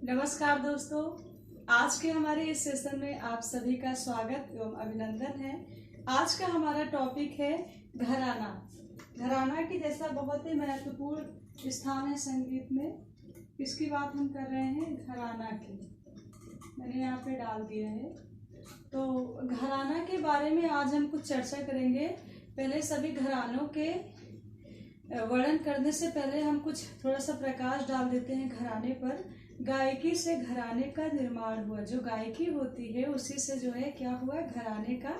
नमस्कार दोस्तों, आज के हमारे इस सेशन में आप सभी का स्वागत एवं अभिनंदन है। आज का हमारा टॉपिक है घराना। घराना की जैसा बहुत ही महत्वपूर्ण स्थान है संगीत में, इसकी बात हम कर रहे हैं घराना की। मैंने यहाँ पे डाल दिया है। तो घराना के बारे में आज हम कुछ चर्चा करेंगे। पहले सभी घरानों के वर्णन करने से पहले हम कुछ थोड़ा सा प्रकाश डाल देते हैं घराने पर। गायकी से घराने का निर्माण हुआ। जो गायकी होती है उसी से जो है क्या हुआ, घराने का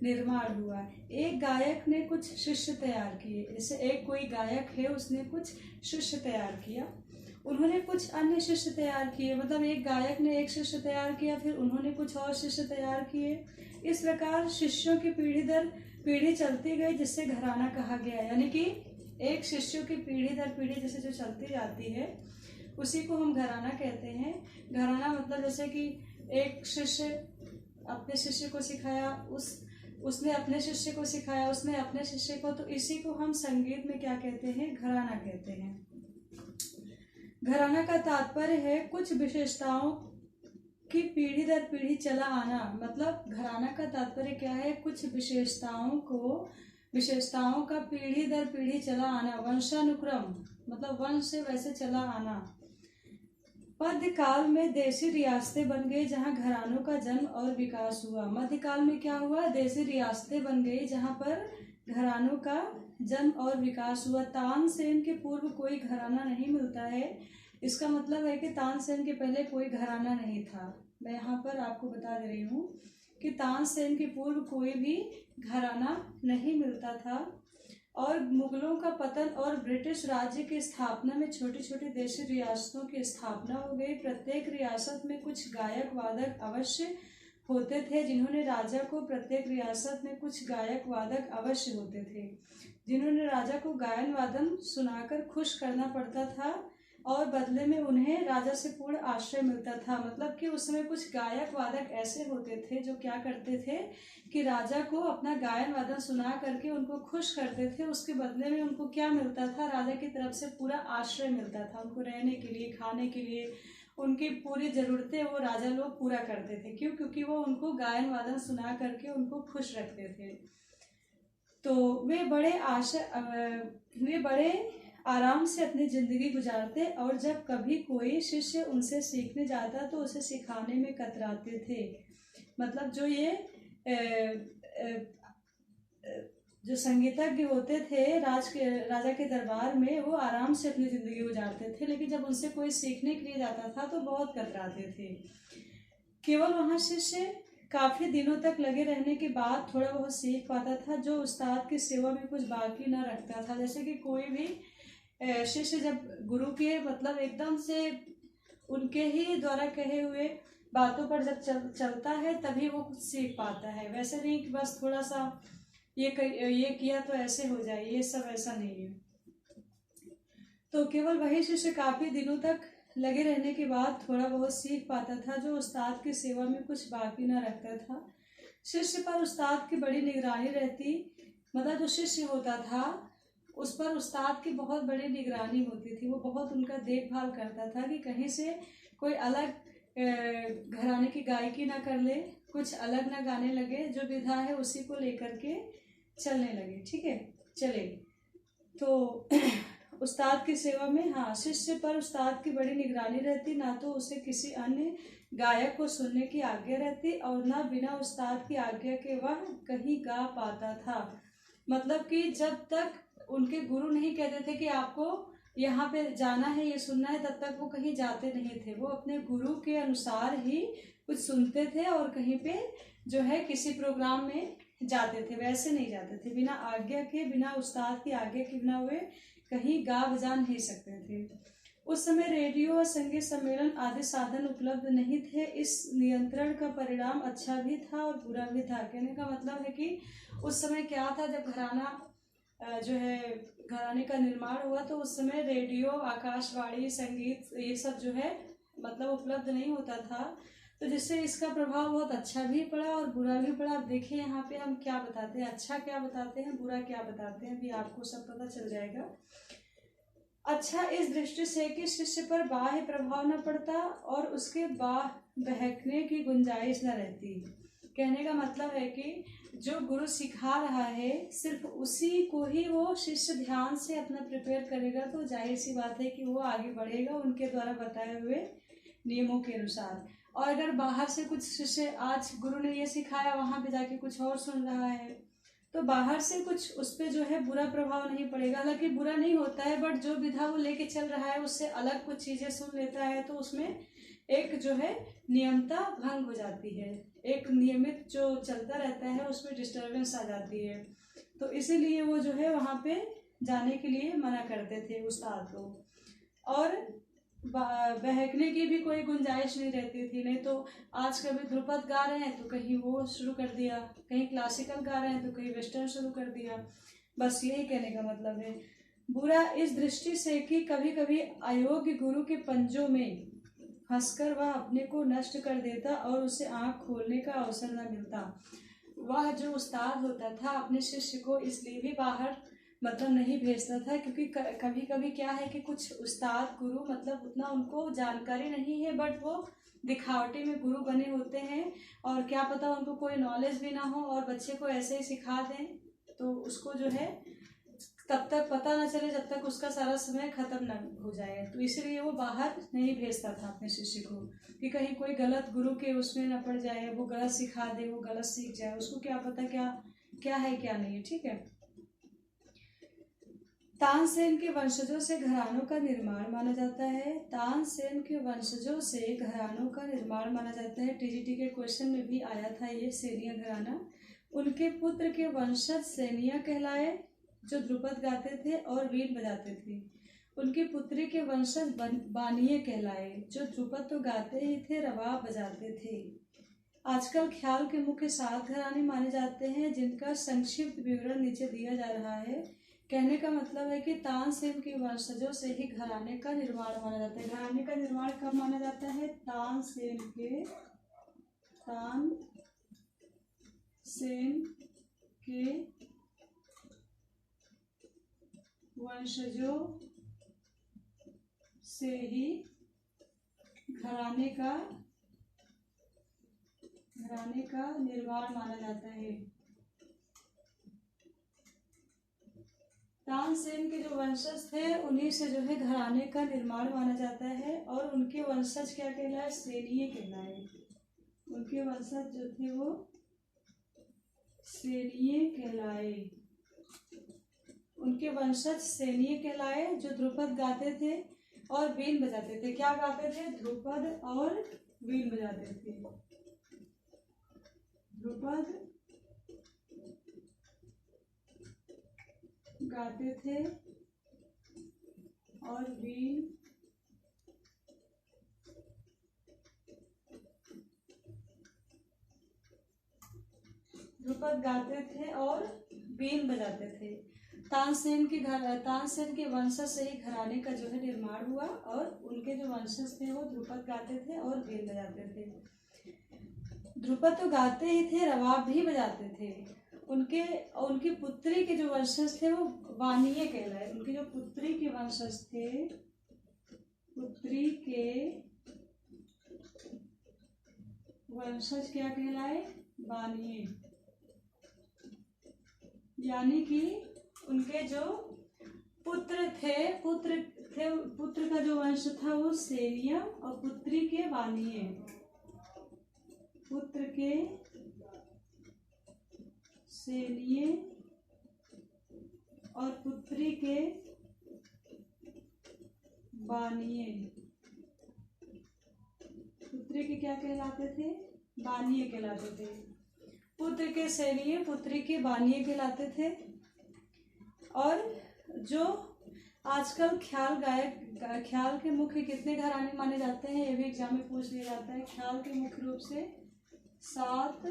निर्माण हुआ। एक गायक ने कुछ शिष्य तैयार किए। जैसे एक कोई गायक है, उसने कुछ शिष्य तैयार किया, उन्होंने कुछ अन्य शिष्य तैयार किए। मतलब एक गायक ने एक शिष्य तैयार किया, फिर उन्होंने कुछ और शिष्य तैयार किए। इस प्रकार शिष्यों की पीढ़ी दर पीढ़ी चलती गई, जिससे घराना कहा गया। यानी कि एक शिष्यों की पीढ़ी दर पीढ़ी जैसे जो चलती जाती है उसी को हम घराना कहते हैं। घराना मतलब जैसे कि एक शिष्य अपने शिष्य को सिखाया, उसने अपने शिष्य को सिखाया, उसने अपने शिष्य को, तो इसी को हम संगीत में क्या कहते हैं, घराना कहते हैं। घराना का तात्पर्य है कुछ विशेषताओं की पीढ़ी दर पीढ़ी चला आना। मतलब घराना का तात्पर्य क्या है, कुछ विशेषताओं का पीढ़ी दर पीढ़ी चला आना, वंशानुक्रम, मतलब वंश से वैसे चला आना। मध्यकाल में देशी रियासतें बन गई जहां घरानों का जन्म और विकास हुआ। मध्यकाल में क्या हुआ, देशी रियासतें बन गई जहां पर घरानों का जन्म और विकास हुआ। तानसेन के पूर्व कोई घराना नहीं मिलता है। इसका मतलब है कि तानसेन के पहले कोई घराना नहीं था। मैं यहाँ पर आपको बता दे रही हूँ कि तानसेन के पूर्व कोई भी घराना नहीं मिलता था। और मुगलों का पतन और ब्रिटिश राज्य की स्थापना में छोटी छोटी देशी रियासतों की स्थापना हो गई। प्रत्येक रियासत में कुछ गायक वादक अवश्य होते थे, जिन्होंने राजा को प्रत्येक रियासत में कुछ गायक वादक अवश्य होते थे, जिन्होंने राजा को गायन वादन सुनाकर खुश करना पड़ता था और बदले में उन्हें राजा से पूर्ण आश्रय मिलता था। मतलब कि उस समय कुछ गायक वादक ऐसे होते थे जो क्या करते थे कि राजा को अपना गायन वादन सुना करके उनको खुश करते थे। उसके बदले में उनको क्या मिलता था, राजा की तरफ से पूरा आश्रय मिलता था। उनको रहने के लिए, खाने के लिए, उनकी पूरी जरूरतें वो राजा लोग पूरा करते थे। क्यों? क्योंकि वो उनको गायन वादन सुना करके उनको खुश रखते थे। तो वे बड़े आराम से अपनी जिंदगी गुजारते, और जब कभी कोई शिष्य उनसे सीखने जाता तो उसे सिखाने में कतराते थे। मतलब जो ये जो संगीतज्ञ होते थे राजा के दरबार में, वो आराम से अपनी जिंदगी गुजारते थे, लेकिन जब उनसे कोई सीखने के लिए जाता था तो बहुत कतराते थे। केवल वहाँ शिष्य काफी दिनों तक लगे रहने के बाद थोड़ा बहुत सीख पाता था, जो उस्ताद की सेवा में कुछ बाकी न रखता था। जैसे कि कोई भी शिष्य जब गुरु के मतलब एकदम से उनके ही द्वारा कहे हुए बातों पर जब चलता है तभी वो कुछ सीख पाता है। वैसे नहीं कि बस थोड़ा सा ये किया तो ऐसे हो जाए, ये सब ऐसा नहीं है। तो केवल वही शिष्य काफी दिनों तक लगे रहने के बाद थोड़ा बहुत सीख पाता था, जो उस्ताद की सेवा में कुछ बाकी न रखता था। शिष्य पर उस्ताद की बड़ी निगरानी रहती। मतलब जो शिष्य होता था उस पर उस्ताद की बहुत बड़ी निगरानी होती थी। वो बहुत उनका देखभाल करता था कि कहीं से कोई अलग घराने की गायकी ना कर ले, कुछ अलग ना गाने लगे, जो विधा है उसी को लेकर के चलने लगे। ठीक है, चले। तो उस्ताद की सेवा में, हाँ, शिष्य पर उस्ताद की बड़ी निगरानी रहती। ना तो उसे किसी अन्य गायक को सुनने की आज्ञा रहती और ना बिना उस्ताद की आज्ञा के वह कहीं गा पाता था। मतलब कि जब तक उनके गुरु नहीं कहते थे कि आपको यहाँ पे जाना है, ये सुनना है, तब तक वो कहीं जाते नहीं थे। वो अपने गुरु के अनुसार ही कुछ सुनते थे और कहीं पे जो है किसी प्रोग्राम में जाते थे। वैसे नहीं जाते थे बिना आज्ञा के, बिना उस्ताद की आज्ञा के बिना वे कहीं गा बजा नहीं सकते थे। उस समय रेडियो और संगीत सम्मेलन आदि साधन उपलब्ध नहीं थे। इस नियंत्रण का परिणाम अच्छा भी था और बुरा भी था। कहने का मतलब है कि उस समय क्या था, जब घराना जो है घराने का निर्माण हुआ तो उस समय रेडियो, आकाशवाणी, संगीत, ये सब जो है मतलब उपलब्ध नहीं होता था। तो जिससे इसका प्रभाव बहुत अच्छा भी पड़ा और बुरा भी पड़ा। अब देखिए यहाँ पे हम क्या बताते हैं, अच्छा क्या बताते हैं, बुरा क्या बताते हैं, भी आपको सब पता चल जाएगा। अच्छा इस दृष्टि से कि शिष्य पर बाह्य प्रभाव न पड़ता और उसके बहकने की गुंजाइश न रहती। कहने का मतलब है कि जो गुरु सिखा रहा है सिर्फ उसी को ही वो शिष्य ध्यान से अपना प्रिपेयर करेगा, तो जाहिर सी बात है कि वो आगे बढ़ेगा उनके द्वारा बताए हुए नियमों के अनुसार। और अगर बाहर से कुछ शिष्य, आज गुरु ने ये सिखाया वहां पे जाके कुछ और सुन रहा है, तो बाहर से कुछ उस पर जो है बुरा प्रभाव नहीं पड़ेगा। हालांकि बुरा नहीं होता है, बट जो विधा वो लेके चल रहा है उससे अलग कुछ चीजें सुन लेता है, तो उसमें एक जो है नियमता भंग हो जाती है, एक नियमित जो चलता रहता है उसमें डिस्टरबेंस आ जाती है। तो इसीलिए वो जो है वहां पे जाने के लिए मना करते थे उस्ताद को। और बहकने की भी कोई गुंजाइश नहीं रहती थी। नहीं तो आज कभी ध्रुपद गा रहे हैं तो कहीं वो शुरू कर दिया, कहीं क्लासिकल गा रहे हैं तो कहीं वेस्टर्न शुरू कर दिया। बस यही कहने का मतलब है। बुरा इस दृष्टि से कि कभी कभी अयोग्य गुरु के पंजों में फंसकर वह अपने को नष्ट कर देता और उसे आंख खोलने का अवसर न मिलता। वह जो उस्ताद होता था अपने शिष्य को इसलिए भी बाहर मतलब नहीं भेजता था क्योंकि कभी कभी क्या है कि कुछ उस्ताद गुरु मतलब उतना उनको जानकारी नहीं है, बट वो दिखावटी में गुरु बने होते हैं और क्या पता उनको कोई नॉलेज भी ना हो और बच्चे को ऐसे ही सिखा दें, तो उसको जो है तब तक पता न चले जब तक उसका सारा समय खत्म न हो जाए। तो इसलिए वो बाहर नहीं भेजता था अपने शिष्य को कि कहीं कोई गलत गुरु के उसमें न पड़ जाए, वो गलत सिखा दे, वो गलत सीख जाए, उसको क्या पता क्या क्या है क्या नहीं है। ठीक है। तानसेन के वंशजों से घरानों का निर्माण माना जाता है। तानसेन के वंशजों से घरानों का निर्माण माना जाता है। टीजीटी के क्वेश्चन में भी आया था ये सेनिया घराना। उनके पुत्र के वंशज सेनिया कहलाए जो ध्रुपद गाते थे और वीण बजाते थे। उनकी पुत्री के वंशज बानिये कहलाए जो ध्रुपद तो गाते ही थे, रबाब बजाते थे। आजकल ख्याल के मुख्य 7 घराने माने जाते हैं जिनका संक्षिप्त विवरण नीचे दिया जा रहा है। कहने का मतलब है कि तानसेन के वंशजों से ही घराने का निर्माण माना जाता है। घराने का निर्माण कब माना जाता है? तानसेन के वंशजों से ही घराने का निर्माण माना जाता है। तानसेन के जो वंशज थे उन्हीं से जो है घराने का निर्माण माना जाता है। और उनके वंशज क्या कहलाए? सेनीय कहलाए। उनके वंशज जो थे वो सेनीय कहलाए। उनके वंशज सेनीय कहलाए जो ध्रुपद गाते थे और वीण बजाते थे। क्या गाते थे? ध्रुपद और वीण बजाते थे। ध्रुपद गाते थे और वीण ध्रुपद गाते थे और वीण बजाते थे। तानसेन के वंशज से ही घराने का जो है निर्माण हुआ और उनके जो वंशज थे वो ध्रुपद गाते थे और वीण बजाते थे। ध्रुपद तो गाते ही थे, रबाब भी बजाते थे। उनकी पुत्री के जो वंशज थे वो बानिये कहलाए। उनकी जो पुत्री के वंशज थे, पुत्री के वंशज क्या कहलाए? बानिये। यानी कि उनके जो पुत्र का जो वंश था वो सेनिया और पुत्री के बानिये। पुत्र के सेनिये और पुत्री के बानिये। पुत्री के क्या कहलाते थे? बानिये कहलाते थे। पुत्र के सेनिये, पुत्री के बानिये कहलाते थे। और जो आजकल ख्याल के मुख्य कितने घराने माने जाते हैं ये भी एग्जाम में पूछ लिया जाता है। ख्याल के मुख्य रूप से 7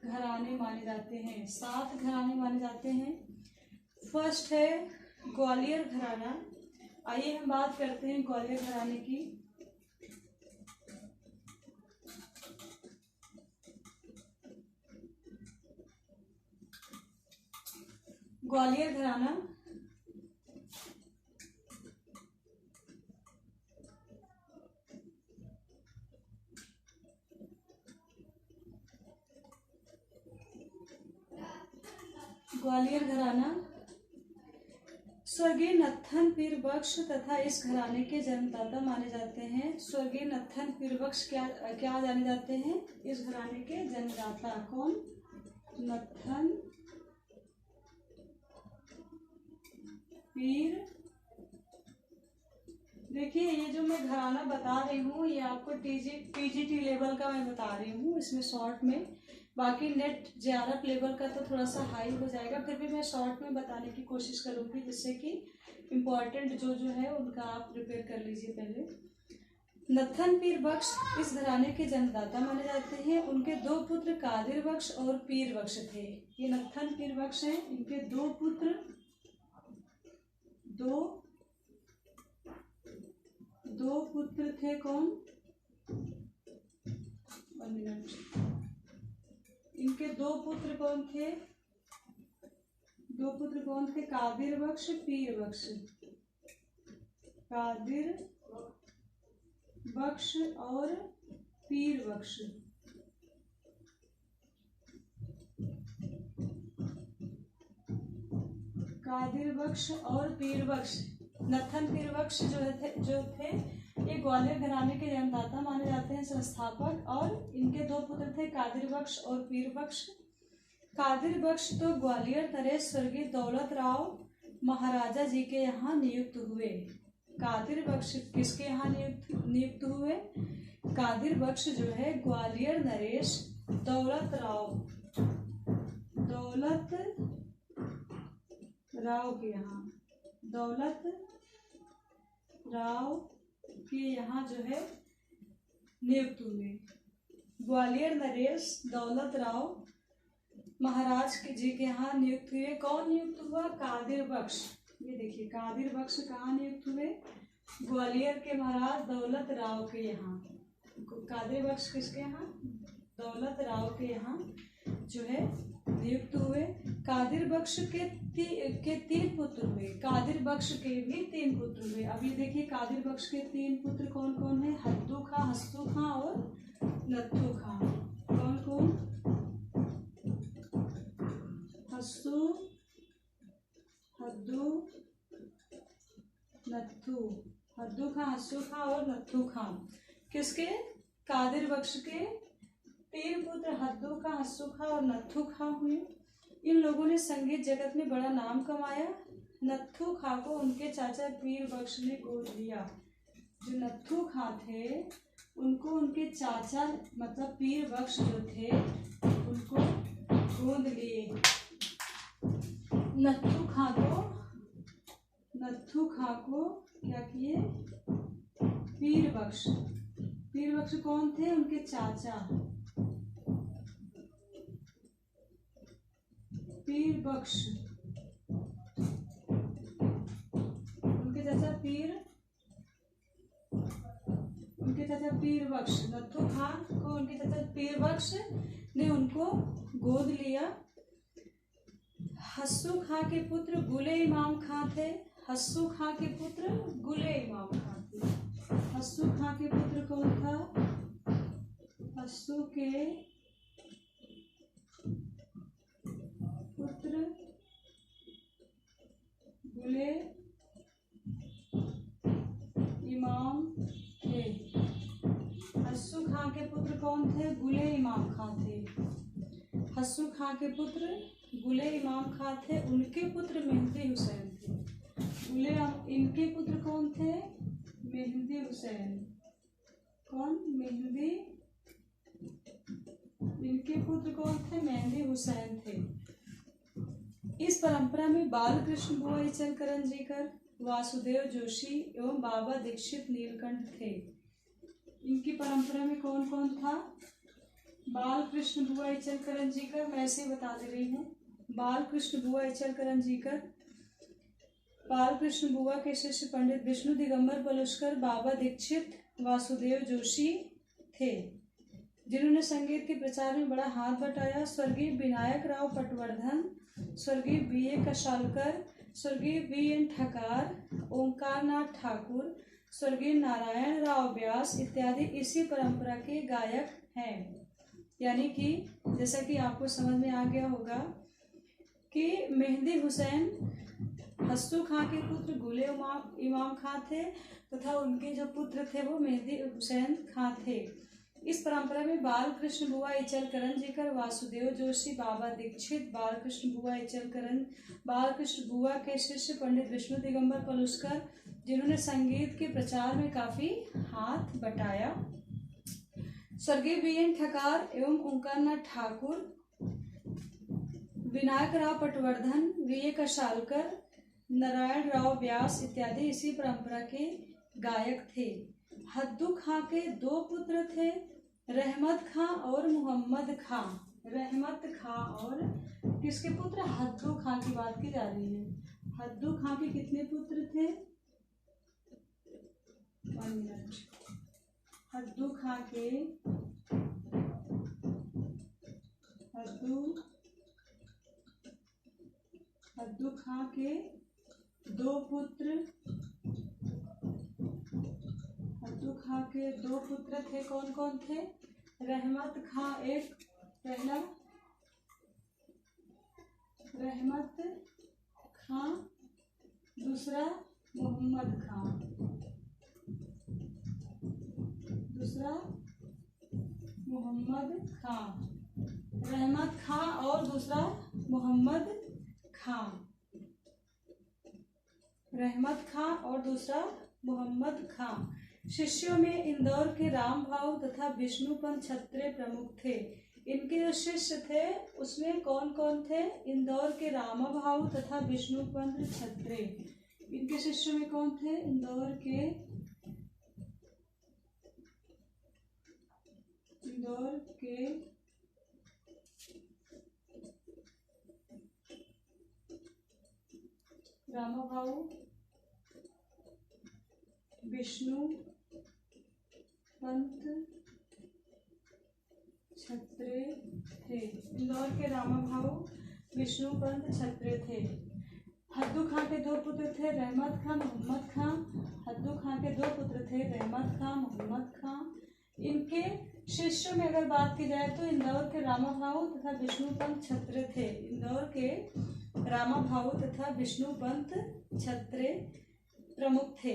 घराने माने जाते हैं। 7 घराने माने जाते हैं। फर्स्ट है ग्वालियर घराना। आइए हम बात करते हैं ग्वालियर घराने की। ग्वालियर घराना ग्वालियर घराना स्वर्गीय नत्थन पीर बख्श तथा इस घराने के जन्मदाता माने जाते हैं। स्वर्गीय नत्थन पीर बख्श क्या जाने जाते हैं? इस घराने के जन्मदाता। कौन? नत्थन पीर। देखिए ये जो मैं घराना बता रही हूँ ये आपको टीजीटी लेवल का मैं बता रही हूँ इसमें शॉर्ट में। बाकी नेट जेआरएफ लेवल का तो थोड़ा सा हाई हो जाएगा, फिर भी मैं शॉर्ट में बताने की कोशिश करूँगी जिससे कि इम्पोर्टेंट जो है उनका आप प्रिपेयर कर लीजिए पहले। नत्थन पीर बख्श इस घराने के जन्मदाता माने जाते हैं। उनके 2 पुत्र कादिर बख्श और पीर बख्श थे। ये नत्थन पीर बख्श हैं, इनके 2 पुत्र, 2 पुत्र थे। कौन? 1 मिनट। इनके 2 पुत्र कौन थे? 2 पुत्र कौन थे? कादिर बख्श, पीर बख्श। कादिर बख्श और पीर बख्श। कादिर बख्श और पीर बख्श। नत्थन पीर बख्श जो थे ये ग्वालियर घराने के जन्मदाता माने जाते हैं, संस्थापक। और इनके 2 पुत्र थे कादिर बख्श और पीर बख्श। कादिर बख्श तो ग्वालियर नरेश स्वर्गीय दौलत राव महाराजा जी के यहाँ नियुक्त हुए। कादिर बख्श किसके यहाँ नियुक्त हुए? कादिर बख्श जो है ग्वालियर नरेश दौलत राव के यहाँ, दौलत राव के यहाँ जो है नियुक्त हुए। ग्वालियर नरेश दौलत राव महाराज जी के यहाँ नियुक्त हुए। कौन नियुक्त हुआ? कादिर बख्श। ये देखिए कादिर बख्श कहाँ नियुक्त हुए? ग्वालियर के महाराज दौलत राव के यहाँ। कादिर बख्श किसके यहाँ? दौलत राव के यहाँ जो है नियुक्त हुए। कादिर बख्श के 3 पुत्र हुए। कादिर बख्श के भी 3 पुत्र हुए। अब ये देखिए कादिर बख्श के 3 पुत्र कौन कौन है? हद्दू खां, हस्सू खां और नत्थू खां। कौन कौन? हद्दू, नत्थू। हद्दू खां, हस्सू खां और नत्थू खां किसके? कादिर बख्श के 3 पुत्र हद्दू खां, हस्सू खां और नत्थू खां हुए। इन लोगों ने संगीत जगत में बड़ा नाम कमाया। नत्थू खां को उनके चाचा पीर बख्श ने गोद लिया। जो नत्थू खां थे उनको उनके चाचा मतलब पीर बख्श जो थे उनको गोद लिए। नत्थू खां को क्या किए? पीर बख्श कौन थे? उनके चाचा पीर बख्श। उनके चाचा पीर बख्श। नत्थू खां को उनके चाचा पीर बख्श ने उनको गोद लिया। हस्सू खां के पुत्र गुले इमाम खां थे। हस्सू खां के पुत्र गुले इमाम खां थे। हस्सू खां के पुत्र कौन था? हस्सू के पुत्र गुले इमाम थे। हस्सू खां के पुत्र कौन थे? गुले इमाम खां थे। हस्सू खां के पुत्र गुले इमाम खां थे। उनके पुत्र मेहंदी हुसैन थे। इनके पुत्र कौन थे? मेहंदी हुसैन। कौन? मेहंदी। इनके पुत्र कौन थे? मेहंदी हुसैन थे। इस परंपरा में बालकृष्ण बुआ ईचल करंजीकर, वासुदेव जोशी एवं बाबा दीक्षित नीलकंठ थे। इनकी परंपरा में कौन कौन था? बालकृष्ण बुआ ईचल करंजीकर, मैं ऐसे बता दे रही हूँ। बालकृष्ण बुआ ईचल करंजीकर, बालकृष्ण बुआ के शिष्य पंडित विष्णु दिगंबर पलुस्कर, बाबा दीक्षित, वासुदेव जोशी थे, जिन्होंने संगीत के प्रचार में बड़ा हाथ बटाया। स्वर्गीय विनायक राव पटवर्धन, स्वर्गीय B.A. कशालकर, स्वर्गीय V.N. ठकार, ओंकार नाथ ठाकुर, स्वर्गीय नारायण राव व्यास इत्यादि इसी परंपरा के गायक हैं। यानी कि जैसा कि आपको समझ में आ गया होगा कि मेहंदी हुसैन हस्सू खां के पुत्र गुले इमाम खां थे तथा उनके जो पुत्र थे वो मेहंदी हुसैन खां थे। इस परंपरा में बालकृष्ण बुआ इचल करंजीकर, वासुदेव जोशी, बाबा दीक्षित, बालकृष्ण बुआ इचल करन, बालकृष्ण बुआ के शिष्य पंडित विष्णु दिगंबर पलुस्कर, जिन्होंने संगीत के प्रचार में काफी हाथ बटाया, स्वर्गीय बीएन ठकार एवं ओंकारनाथ ठाकुर, विनायक राव पटवर्धन, वीए कशालकर, नारायण राव व्यास इत्यादि इसी परंपरा के गायक थे। हद्दू खां के दो पुत्र थे, रहमत खां और मोहम्मद खां। रहमत खां और किसके पुत्र? हद्दू खां की बात की जा रही है। हद्दू खां के कितने पुत्र थे? 1 मिनट। हद्दू खां के हद्दू खां के दो पुत्र, हद्दू खां के दो पुत्र थे। कौन कौन थे? रहमत खां एक, पहला रहमत खां, दूसरा मोहम्मद खां, दूसरा मोहम्मद खां। रहमत खां और दूसरा मोहम्मद खां। रहमत खां और दूसरा मोहम्मद खां। शिष्यों में इंदौर के राम भाऊ तथा विष्णुपंत छत्रे प्रमुख थे। इनके जो शिष्य थे उसमें कौन कौन थे? इंदौर के रामा भाऊ तथा विष्णुपंत छत्रे। इनके शिष्यों में कौन थे? इंदौर के रामा भाऊ, विष्णु पंत छत्रे थे। इंदौर के रामा भाऊ विष्णु पंत छत्रे थे। हद्दू खां के दो पुत्र थे, रहमत खां, मोहम्मद खां। हद्दू खां के दो पुत्र थे, रहमत खां, मोहम्मद खां। इनके शिष्यों में अगर बात की जाए तो इंदौर के रामा भाऊ तथा विष्णुपंत छत्रे थे। इंदौर के रामा भाऊ तथा विष्णुपंत छत्रे प्रमुख थे।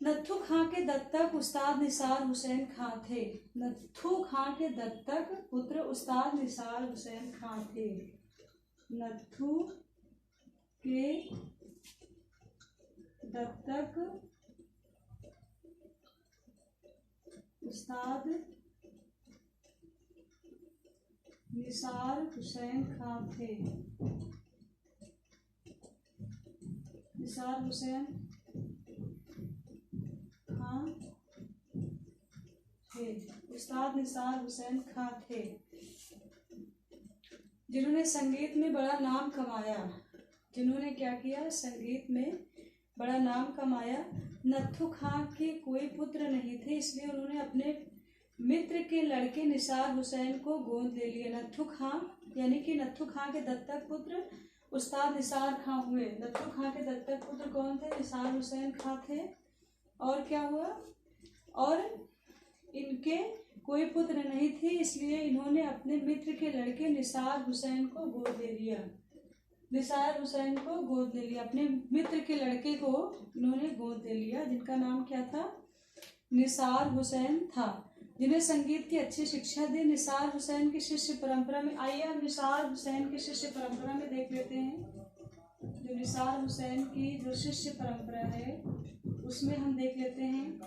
नत्थू खां के दत्तक उस्ताद निसार हुसैन खां थे। नत्थू खां के दत्तक पुत्र उस्ताद निसार हुसैन खां थे। नत्थू के दत्तक उस्ताद निसार हुसैन खां थे। निसार हुसैन खां थे। उस्ताद निसार हुसैन खां थे, जिन्होंने संगीत में बड़ा नाम कमाया। जिन्होंने क्या किया? संगीत में बड़ा नाम कमाया। नत्थू खां के कोई पुत्र नहीं थे, इसलिए उन्होंने अपने मित्र के लड़के निसार हुसैन को गोद ले लिया। नत्थू खां यानी कि नत्थू खां के दत्तक पुत्र उस्ताद निसार खां हुए। नत्थू खां के दत्तक पुत्र कौन थे? निसार हुसैन खां थे। और क्या हुआ? और इनके कोई पुत्र नहीं थे, इसलिए इन्होंने अपने मित्र के लड़के निसार हुसैन को गोद ले लिया। निसार हुसैन को गोद ले लिया, अपने मित्र के लड़के को इन्होंने गोद ले लिया, जिनका नाम क्या था? निसार हुसैन था, जिन्हें संगीत की अच्छी शिक्षा दी। निसार हुसैन की शिष्य परंपरा में, आइए हम निसार हुसैन की शिष्य परंपरा में देख लेते हैं। जो निसार हुसैन की जो शिष्य परंपरा है उसमें हम देख लेते हैं।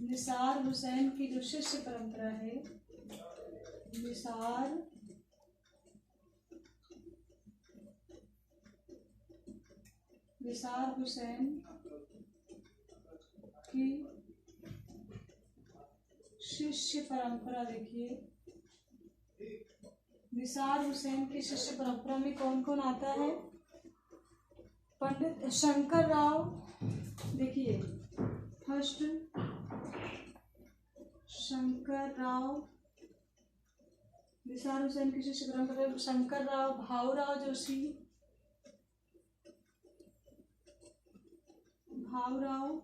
निसार हुसैन की जो शिष्य परंपरा है, निसार हुसैन की शिष्य परंपरा देखिए। निसार हुसैन की शिष्य परंपरा में कौन कौन आता है? पंडित शंकर राव, देखिए फर्स्ट शंकर राव, निसार हुसैन की शिष्य परंपरा में शंकर राव, भाऊराव जोशी, भाऊराव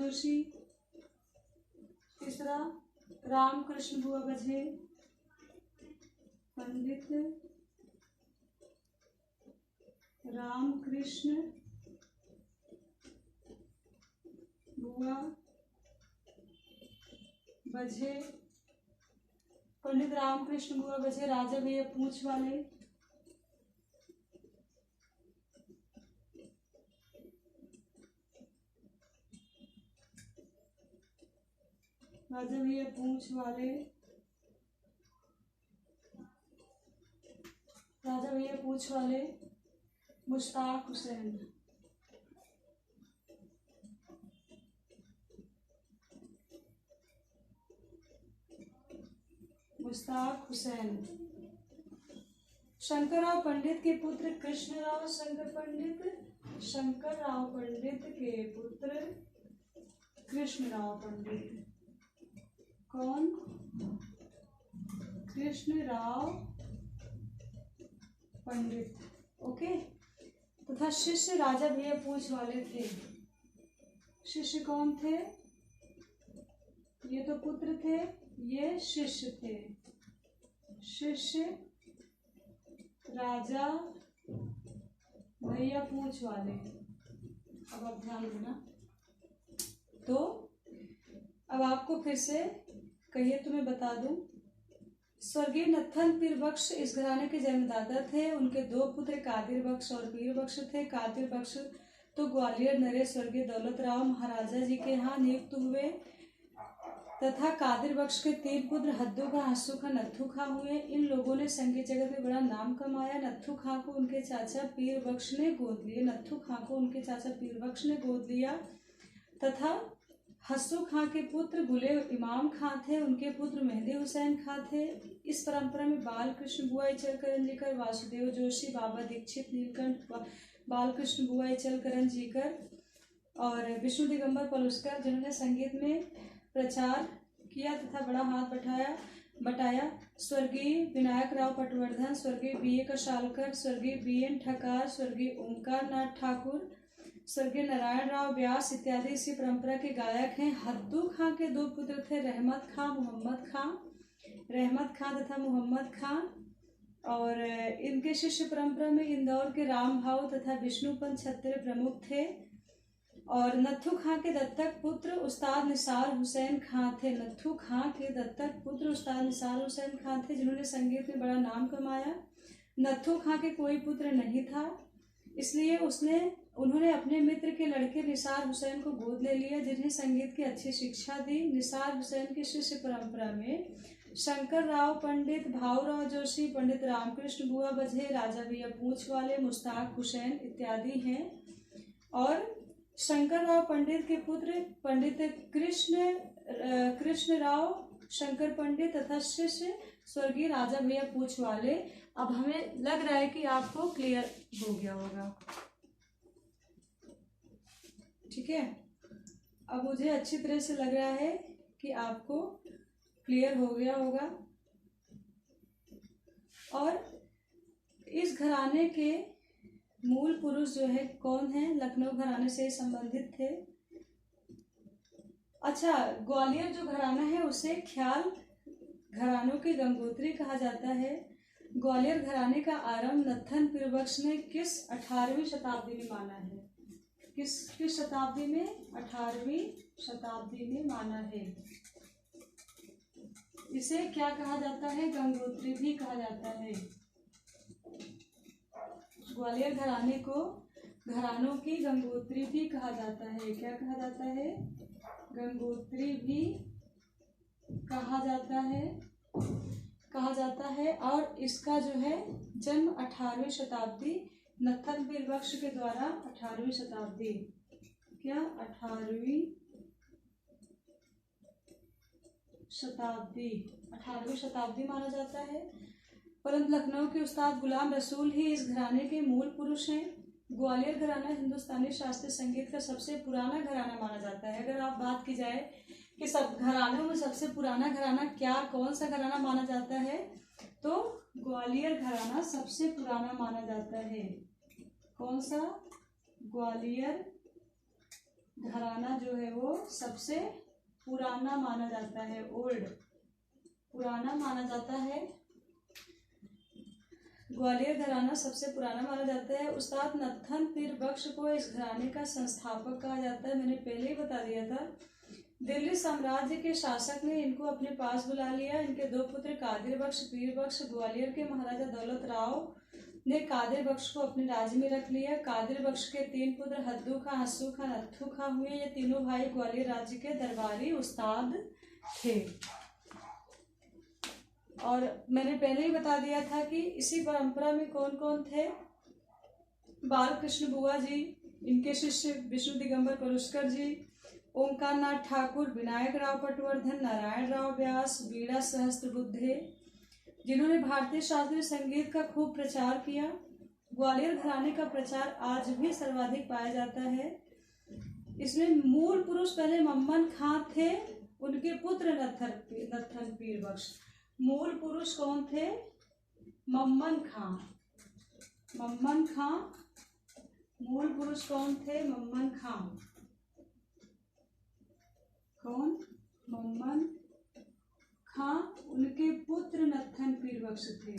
जोशी। तीसरा रामकृष्ण बुआ बघेल, पंडित रामकृष्ण बुआ बझे, पंडित रामकृष्ण बुआ बझे राजा भैया पूंछ वाले, राजा भैया पूंछ वाले, राजा भैया पूंछ वाले मुश्ताक हुसैन, मुश्ताक हुसैन। शंकरराव पंडित के पुत्र कृष्णराव शंकर पंडित, शंकरराव पंडित के पुत्र कृष्णराव पंडित। कौन? कृष्णराव पंडित। ओके। तथा शिष्य राजा भैया पूंछ वाले थे। शिष्य कौन थे? ये तो पुत्र थे, ये शिष्य थे। शिष्य राजा भैया पूंछ वाले। अब आप ध्यान देना। तो अब आपको फिर से कहिए तो मैं बता दूं। स्वर्गीय नत्थन पीर बख्श इस घराने के जन्मदाता थे। उनके दो पुत्र कादिर बख्श और पीर बख्श थे। कादिर बख्श तो ग्वालियर नरेश स्वर्गीय दौलत राव महाराजा जी के यहाँ नियुक्त हुए तथा कादिर बख्श के 3 पुत्र हद्दू खां, हस्सू खां, नत्थू खां हुए। इन लोगों ने संगीत जगत में बड़ा नाम कमाया। नत्थू खां को उनके चाचा पीर बख्श ने गोद लिया, नत्थू खां को उनके चाचा पीर बख्श ने गोद लिया तथा हस्सू खां के पुत्र गुले इमाम खां थे। उनके पुत्र मेहदी हुसैन खां थे। इस परंपरा में बालकृष्ण बुआ इचलकरंजीकर, वासुदेव जोशी, बाबा दीक्षित, नीलकंठ, बालकृष्ण बुआ इचलकरंजीकर और विष्णु दिगंबर पलुस्कर जिन्होंने संगीत में प्रचार किया तथा बड़ा हाथ बटाया। स्वर्गीय विनायक राव पटवर्धन, स्वर्गीय बी.ए. कशालकर, स्वर्गीय बी.एन. ठकार, स्वर्गीय ओंकार नाथ ठाकुर, स्वर्गीय नारायण राव व्यास इत्यादि इसी परंपरा के गायक हैं। हद्दू खां के 2 पुत्र थे, रहमत खां तथा मोहम्मद खां और इनके शिष्य परंपरा में इंदौर के राम भाव तथा विष्णुपंत छत्रे प्रमुख थे। और नत्थू खां के दत्तक पुत्र उस्ताद निसार हुसैन खां थे। नत्थू खां के दत्तक पुत्र उस्ताद निसार हुसैन खां थे जिन्होंने संगीत में बड़ा नाम कमाया। नत्थू खां के कोई पुत्र नहीं था, इसलिए उन्होंने अपने मित्र के लड़के निसार हुसैन को गोद ले लिया जिन्हें संगीत की अच्छी शिक्षा दी। निसार हुसैन की शिष्य परंपरा में शंकर राव पंडित, भाऊराव जोशी, पंडित रामकृष्ण बुआ बझे, राजा भैया पूंछ वाले, मुश्ताक हुसैन इत्यादि हैं। और शंकर राव पंडित के पुत्र पंडित कृष्णराव शंकर पंडित तथा शिष्य स्वर्गीय राजा भैया पूंछ वाले। अब हमें लग रहा है कि आपको क्लियर हो गया होगा। ठीक है, अब मुझे अच्छी तरह से लग रहा है कि आपको क्लियर हो गया होगा। और इस घराने के मूल पुरुष जो है कौन है? लखनऊ घराने से संबंधित थे। अच्छा, ग्वालियर जो घराना है उसे ख्याल घरानों की गंगोत्री कहा जाता है। ग्वालियर घराने का आरंभ नत्थन पीर बख्श ने किस 18वीं शताब्दी में माना है? किस शताब्दी में? 18वीं शताब्दी में माना है। इसे क्या कहा जाता है? गंगोत्री भी कहा जाता है। ग्वालियर घराने को घरानों की गंगोत्री भी कहा जाता है। क्या कहा जाता है? गंगोत्री भी कहा जाता है। और इसका जो है जन्म 18वीं शताब्दी नत्थन पीर बख्श के द्वारा 18वीं शताब्दी 18वीं शताब्दी माना जाता है। परंतु लखनऊ के उस्ताद गुलाम रसूल ही इस घराने के मूल पुरुष हैं। ग्वालियर घराना हिंदुस्तानी शास्त्रीय संगीत का सबसे पुराना घराना माना जाता है। अगर आप बात की जाए कि सब घरानों में सबसे पुराना घराना कौन सा घराना माना जाता है, तो ग्वालियर घराना सबसे पुराना माना जाता है। कौन सा? ग्वालियर घराना जो है वो सबसे पुराना माना जाता है, ओल्ड पुराना माना जाता है। ग्वालियर घराना सबसे पुराना माना जाता है। उस्ताद नत्थन पीर बख्श को इस घराने का संस्थापक कहा जाता है, मैंने पहले ही बता दिया था। दिल्ली साम्राज्य के शासक ने इनको अपने पास बुला लिया। इनके दो पुत्र कादिर बख्श, पीर बख्श, ग्वालियर के महाराजा दौलत राव ने कादिर बख्श को अपने राज्य में रख लिया। कादिर बख्श के 3 पुत्र हद्दू खां, हस्सू खां, नत्थू खां हुए। ये तीनों भाई ग्वालियर राज्य के दरबारी उस्ताद थे। और मैंने पहले ही बता दिया था कि इसी परंपरा में कौन कौन थे। बालकृष्ण बुआ जी, इनके शिष्य विष्णु दिगंबर पलुस्कर जी, ओंकार नाथ ठाकुर, विनायक राव पटवर्धन, नारायण राव व्यास, बीड़ा सहस्त्रबुद्धे, जिन्होंने भारतीय शास्त्रीय संगीत का खूब प्रचार किया। ग्वालियर घराने का प्रचार आज भी सर्वाधिक पाया जाता है। इसमें मूल पुरुष पहले मम्मन खां थे, उनके पुत्र नत्थन पीर बख्श। मूल पुरुष कौन थे? मम्मन खां। मम्मन खां मूल पुरुष कौन थे? मम्मन खां। कौन? मम्मन खां। उनके पुत्र नत्थन पीर बख्श थे।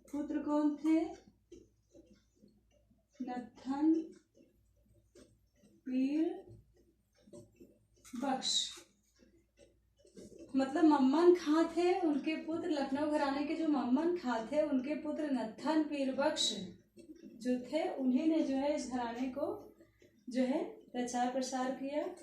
पुत्र कौन थे? नत्थन पीर बख्श। मतलब मम्मन खां थे, उनके पुत्र लखनऊ घराने के जो मम्मन खां थे, उनके पुत्र नत्थन पीर बख्श जो थे, उन्हीं ने जो है इस घराने को जो है प्रचार प्रसार किया।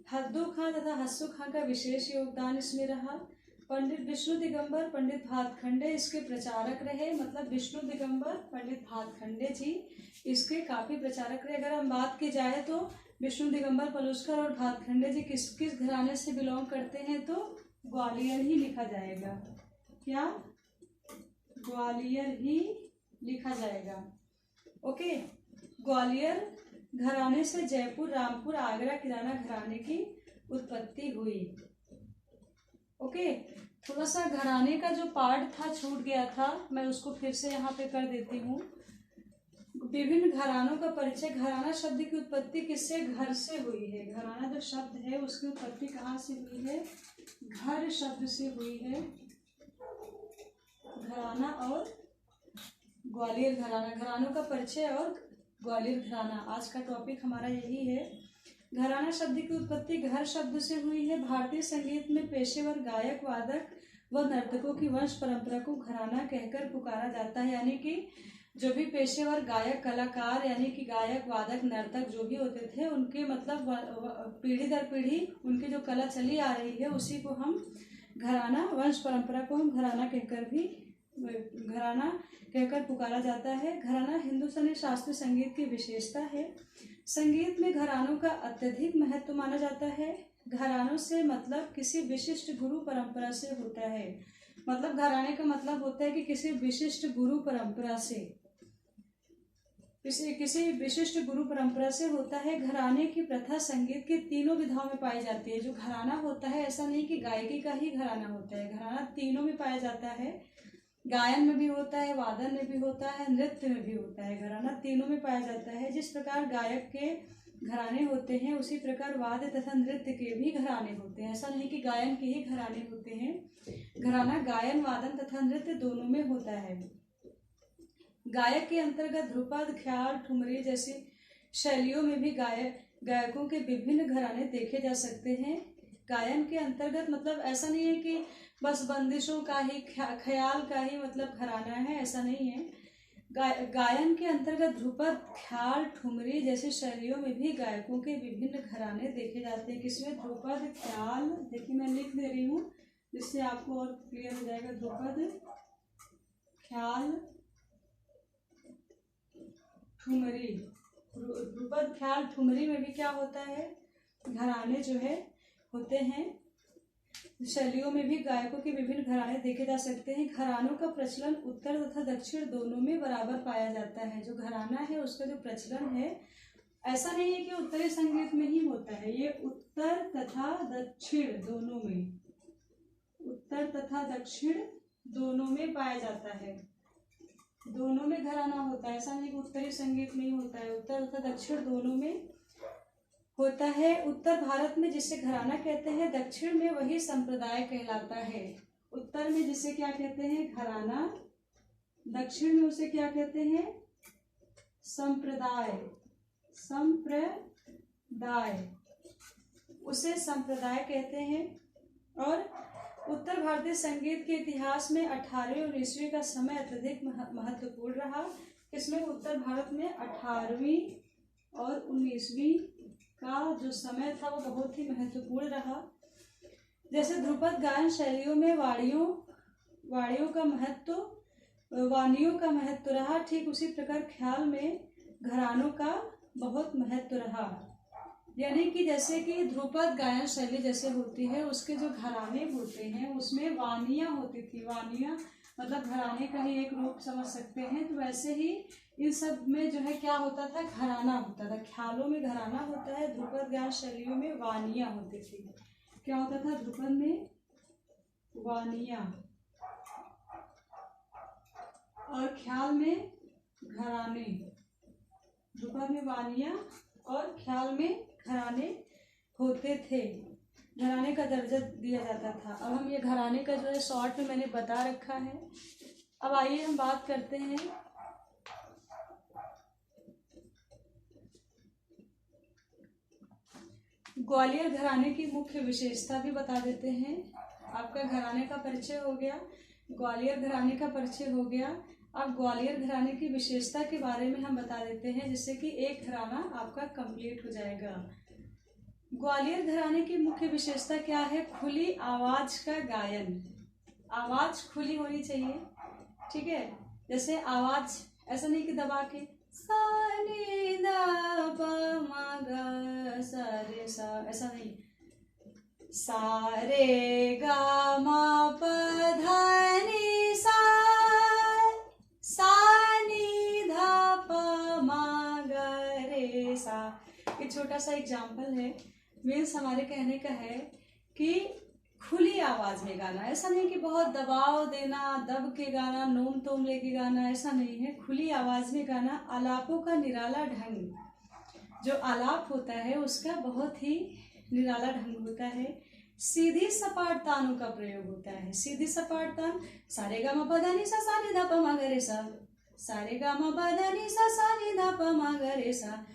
हद्दू खां तथा हस्सू खां का विशेष योगदान इसमें रहा। पंडित विष्णु दिगंबर, पंडित भातखंडे इसके प्रचारक रहे। मतलब विष्णु दिगंबर, पंडित भातखंडे जी इसके काफी प्रचारक रहे। अगर हम बात की जाए तो विष्णु दिगंबर पलुस्कर और भातखंडे जी किस किस घराने से बिलोंग करते हैं, तो ग्वालियर ही लिखा जाएगा। क्या? ग्वालियर ही लिखा जाएगा। ओके, ग्वालियर घराने से जयपुर, रामपुर, आगरा किराना घराने की उत्पत्ति हुई। ओके, थोड़ा सा घराने का जो पार्ट था छूट गया था, मैं उसको फिर से यहाँ पे कर देती हूँ। विभिन्न घरानों का परिचय। घराना शब्द की उत्पत्ति किससे? घर से हुई है। घराना जो शब्द है उसकी उत्पत्ति कहाँ से हुई है? घर शब्द से हुई है। घराना और ग्वालियर घराना, घरानों का परिचय और ग्वालियर घराना, आज का टॉपिक हमारा यही है। घराना शब्द की उत्पत्ति घर शब्द से हुई है। भारतीय संगीत में पेशेवर गायक, वादक व नर्तकों की वंश परंपरा को घराना कहकर पुकारा जाता है। यानी कि जो भी पेशेवर गायक, कलाकार, यानी कि गायक, वादक, नर्तक जो भी होते थे, उनके मतलब पीढ़ी दर पीढ़ी उनकी जो कला चली आ रही है, उसी को हम घराना, वंश परंपरा को हम घराना कहकर पुकारा जाता है। घराना हिंदुस्तानी शास्त्रीय संगीत की विशेषता है। संगीत में घरानों का अत्यधिक महत्व माना जाता है। घरानों से मतलब किसी विशिष्ट गुरु परंपरा से होता है। मतलब घराने का मतलब होता है कि किसी विशिष्ट गुरु परंपरा से, किसी विशिष्ट गुरु परंपरा से होता है। घराने की प्रथा संगीत के तीनों विधाओं में पाई जाती है। जो घराना होता है, ऐसा नहीं कि गायकी का ही घराना होता है, घराना तीनों में पाया जाता है। गायन में भी होता है, वादन में भी होता है, नृत्य में भी होता है। घराना तीनों में पाया जाता है। जिस प्रकार गायक के घराने होते हैं, उसी प्रकार वाद्य तथा नृत्य के भी घराने होते हैं। ऐसा नहीं कि गायन के ही घराने होते हैं। घराना गायन, वादन तथा नृत्य दोनों में होता है। गायक के अंतर्गत ध्रुपद, ख्याल, ठुमरी जैसी शैलियों में भी गायकों के विभिन्न घराने देखे जा सकते हैं। गायन के अंतर्गत मतलब ऐसा नहीं है कि बस बंदिशों का ही, ख्याल का ही मतलब घराना है, ऐसा नहीं है। गायन के अंतर्गत ध्रुपद, ख्याल, ठुमरी जैसी शैलियों में भी गायकों के विभिन्न घराने देखे जाते हैं। किसमें? ध्रुपद, ख्याल, देखिए मैं लिख दे रही हूँ जिससे आपको और क्लियर हो जाएगा। ध्रुपद, ख्याल, ठुमरी। ध्रुपद, ख्याल, ठुमरी में भी क्या होता है? घराने जो है होते हैं। शैलियों में भी गायकों के विभिन्न घराने देखे जा सकते हैं। घरानों का प्रचलन उत्तर तथा दक्षिण दोनों में बराबर पाया जाता है। जो घराना है उसका जो प्रचलन है, ऐसा नहीं है कि उत्तरी संगीत में ही होता है, ये उत्तर तथा दक्षिण दोनों में, उत्तर तथा दक्षिण दोनों में पाया जाता है। दोनों में घराना होता है, ऐसा नहीं कि उत्तरी संगीत में ही होता है, उत्तर तथा दक्षिण दोनों में होता है। उत्तर भारत में जिसे घराना कहते हैं, दक्षिण में वही संप्रदाय कहलाता है। उत्तर में जिसे क्या कहते हैं? घराना, दक्षिण में उसे क्या कहते हैं? संप्रदाय। संप्रदाय, उसे संप्रदाय कहते हैं। और उत्तर भारतीय संगीत के इतिहास में 18वीं और 19वीं का समय अत्यधिक महत्वपूर्ण रहा। इसमें उत्तर भारत में 18वीं और 19वीं का जो समय था वो बहुत ही महत्वपूर्ण रहा। जैसे ध्रुपद गायन शैलियों में वाणियों का महत्व रहा, ठीक उसी प्रकार ख्याल में घरानों का बहुत महत्व रहा। यानी कि जैसे कि ध्रुपद गायन शैली जैसे होती है, उसके जो घराने होते हैं उसमें वानियाँ होती थी। वानियाँ मतलब घराने का ही एक रूप समझ सकते हैं। तो वैसे ही इन सब में जो है क्या होता था? घराना होता था। ख्यालों में घराना होता है, ध्रुपद गायन शैलियों में वानियाँ होती थी। क्या होता था? ध्रुपद में वानियाँ और ख्याल में घराने। ध्रुपद में वानियाँ और ख्याल में घराने होते थे। घराने का दर्जा दिया जाता था। अब हम ये घराने का जो है शॉर्ट में मैंने बता रखा है। अब आइए हम बात करते हैं ग्वालियर घराने की मुख्य विशेषता भी बता देते हैं। आपका घराने का परिचय हो गया, ग्वालियर घराने का परिचय हो गया। अब ग्वालियर घराने की विशेषता के बारे में हम बता देते हैं, जिससे कि एक घराना आपका कंप्लीट हो जाएगा। ग्वालियर घराने की मुख्य विशेषता क्या है? खुली आवाज का गायन। आवाज खुली होनी चाहिए, ठीक है। जैसे आवाज ऐसा नहीं कि दबा के सा नी धा पा मा गा सा रे सा, ऐसा नहीं। सा रे गा मा प धा नी सा, सा नी धा प मा गा रे सा। एक छोटा सा एग्जाम्पल है। मीन्स हमारे कहने का है कि खुली आवाज में गाना, ऐसा नहीं कि बहुत दबाव देना, दब के गाना, नोम तोम लेके गाना, ऐसा नहीं है। खुली आवाज में गाना। आलापों का निराला ढंग, जो आलाप होता है उसका बहुत ही निराला ढंग होता है। सीधी सपाट तानों का प्रयोग होता है। सीधी सपाट तान, सारे गा मा पा धा नी सा सा नी धा प मा गा रे सा, सारे गा मा पा धा नी सा सा नी धा प मा गा रे सा,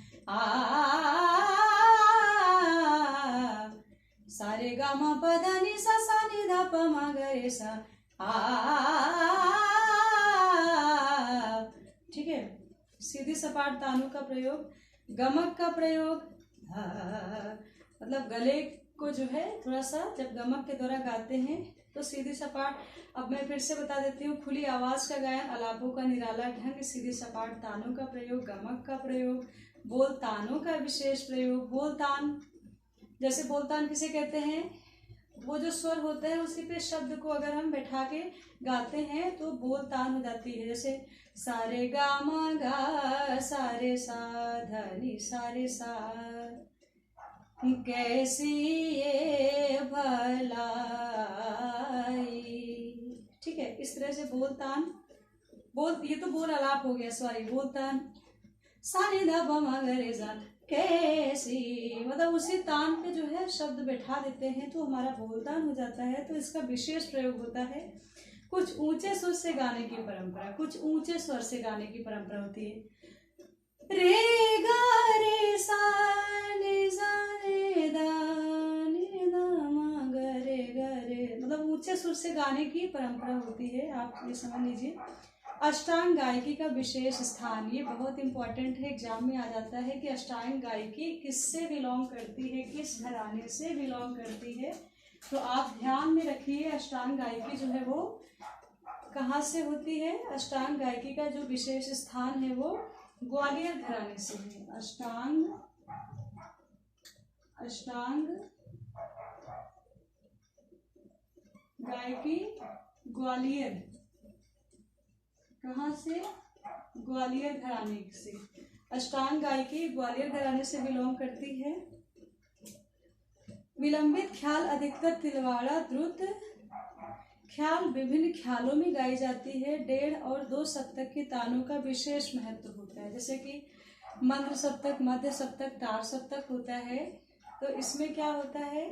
सारे गा मा पा धा नी सा सा नी धा प मा गा रे सा, ठीक है। सीधी सपाट तानों का प्रयोग। गमक का प्रयोग, मतलब गले को जो है थोड़ा सा जब गमक के द्वारा गाते हैं तो सीधी सपाट। अब मैं फिर से बता देती हूँ। खुली आवाज का गायन, आलापों का निराला ढंग, सीधी सपाट तानों का प्रयोग, गमक का प्रयोग, बोल तानों का विशेष प्रयोग। बोलतान, जैसे बोलतान किसे कहते हैं? वो जो स्वर होता है उसी पे शब्द को अगर हम बैठा के गाते हैं तो बोलतान हो जाती है। जैसे सारे गा मा गा सारे सा धा नी सारे सा, कैसी ये भलाई, ठीक है। इस तरह से बोलतान, ये तो बोल आलाप हो गया, सॉरी। बोलतान, सा नी धा प मा गा रे सा, कैसी, मतलब उसी तान पे जो है शब्द बैठा देते हैं तो हमारा बोलतान हो जाता है। तो इसका विशेष प्रयोग होता है। कुछ ऊंचे सुर से गाने की परंपरा, कुछ ऊंचे स्वर से गाने की परंपरा होती है। रे गा रे सा नी सा नी धा मा गा रे, मतलब ऊंचे सुर से गाने की परंपरा होती है। आप ये समझ लीजिए। अष्टांग गायकी का विशेष स्थान, ये बहुत इंपॉर्टेंट है, एग्जाम में आ जाता है कि अष्टांग गायकी किससे बिलोंग करती है, किस घराने से बिलोंग करती है। तो आप ध्यान में रखिए, अष्टांग गायकी जो है वो कहाँ से होती है? अष्टांग गायकी का जो विशेष स्थान है वो ग्वालियर घराने से है। अष्टांग गायकी ग्वालियर, कहाँ से? ग्वालियर घराने से। अष्टांग गायकी ग्वालियर घराने से बिलोंग करती है। विलंबित ख्याल अधिकतर तिलवाड़ा, द्रुत ख्याल विभिन्न ख्यालों में गाई जाती है। 1.5 और 2 सप्तक के तानों का विशेष महत्व होता है। जैसे कि मंद्र सप्तक, मध्य सप्तक, तार सप्तक होता है। तो इसमें क्या होता है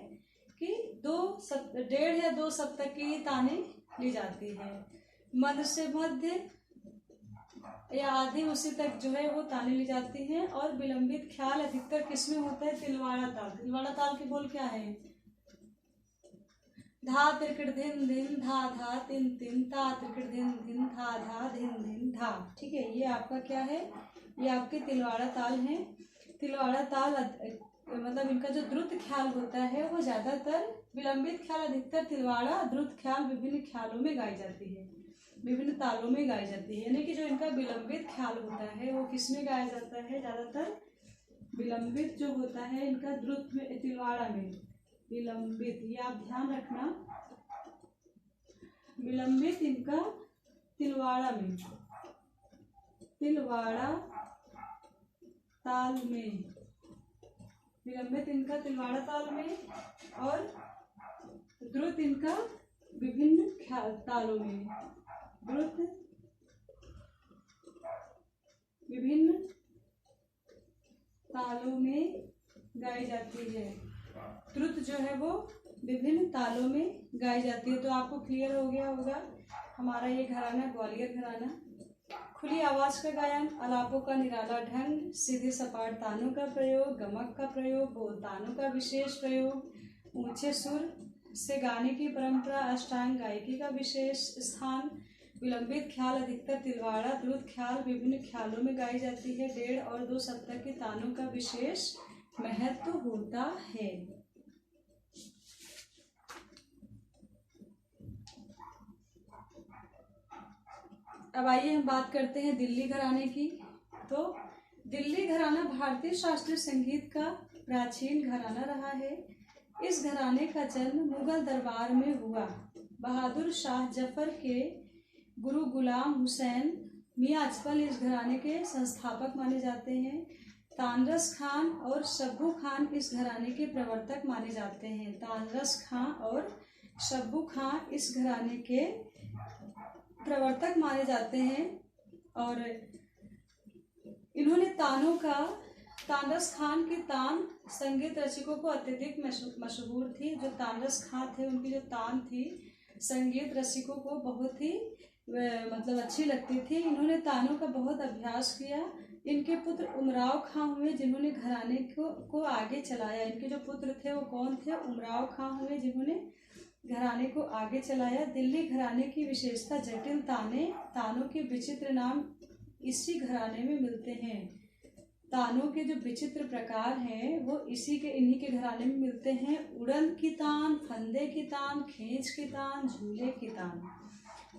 कि 1.5 या 2 सप्तक की ताने ली जाती है। मध्य से मध्य, या आधी उसी तक जो है वो ताने ली जाती हैं। और विलंबित ख्याल अधिकतर किसमें होता है? तिलवाड़ा ताल। तिलवाड़ा ताल के बोल क्या है? धा त्रिकट धिन धिन धा धा तिन तिन ता त्रिकट धिन धिन धा धा धिन धिन धा। ठीक है, ये आपका क्या है? ये आपके तिलवाड़ा ताल है। तिलवाड़ा ताल मतलब इनका जो द्रुत ख्याल होता है वो ज्यादातर, विलंबित ख्याल अधिकतर तिलवाड़ा, द्रुत ख्याल विभिन्न ख्यालों में गाई जाती है, विभिन्न तालों में गाई जाती है। यानी कि जो इनका विलंबित ख्याल होता है वो किसमें गाया जाता है? ज्यादातर विलंबित जो होता है इनका द्रुत में, तिलवाड़ा में विलंबित, ये आप ध्यान रखना, विलंबित इनका तिलवाड़ा में, तिलवाड़ा ताल में, विलंबित इनका तिलवाड़ा ताल में, और द्रुत इनका विभिन्न ख्याल तालों में, द्रुत विभिन्न तालों में गाई जाती है। द्रुत जो है वो विभिन्न तालों में गाई जाती है। तो आपको क्लियर हो गया होगा हमारा ये घराना ग्वालियर घराना। खुली आवाज का गायन, आलापों का निराला ढंग, सीधे सपाट तानों का प्रयोग, गमक का प्रयोग, बोल तानों का विशेष प्रयोग, ऊंचे सुर से गाने की परंपरा, अष्टांग गायकी का विशेष स्थान, विलंबित ख्याल अधिकतर तिलवाड़ा, द्रुत ख्याल विभिन्न ख्यालों में गाई जाती है, 1.5 और 2 सप्तक के तानों का विशेष महत्व होता है। अब आइए हम बात करते हैं दिल्ली घराने की। तो दिल्ली घराना भारतीय शास्त्रीय संगीत का प्राचीन घराना रहा है। इस घराने का जन्म मुगल दरबार में हुआ। बहादुर शाह जफर के गुरु गुलाम हुसैन मियां अजमल इस घराने के संस्थापक माने जाते हैं। तानरस खान और शब्बू खान इस घराने के प्रवर्तक माने जाते हैं। तानरस खान और शब्बू खान इस घराने के प्रवर्तक माने जाते हैं। और इन्होंने तानों का, तानरस खान की तान संगीत रसिकों को अत्यधिक मशहूर थी। जो तानरस खान थे उनकी जो तान थी संगीत रसिकों को बहुत ही मतलब अच्छी लगती थी। इन्होंने तानों का बहुत अभ्यास किया। इनके पुत्र उमराव खां हुए जिन्होंने घराने को आगे चलाया। इनके जो पुत्र थे वो कौन थे? उमराव खां हुए जिन्होंने घराने को आगे चलाया। दिल्ली घराने की विशेषता जटिल ताने, तानों के विचित्र नाम इसी घराने में मिलते हैं। तानों के जो विचित्र प्रकार हैं वो इन्हीं के घराने में मिलते हैं। उड़न की तान, फंदे की तान, खींच की तान, झूले की तान।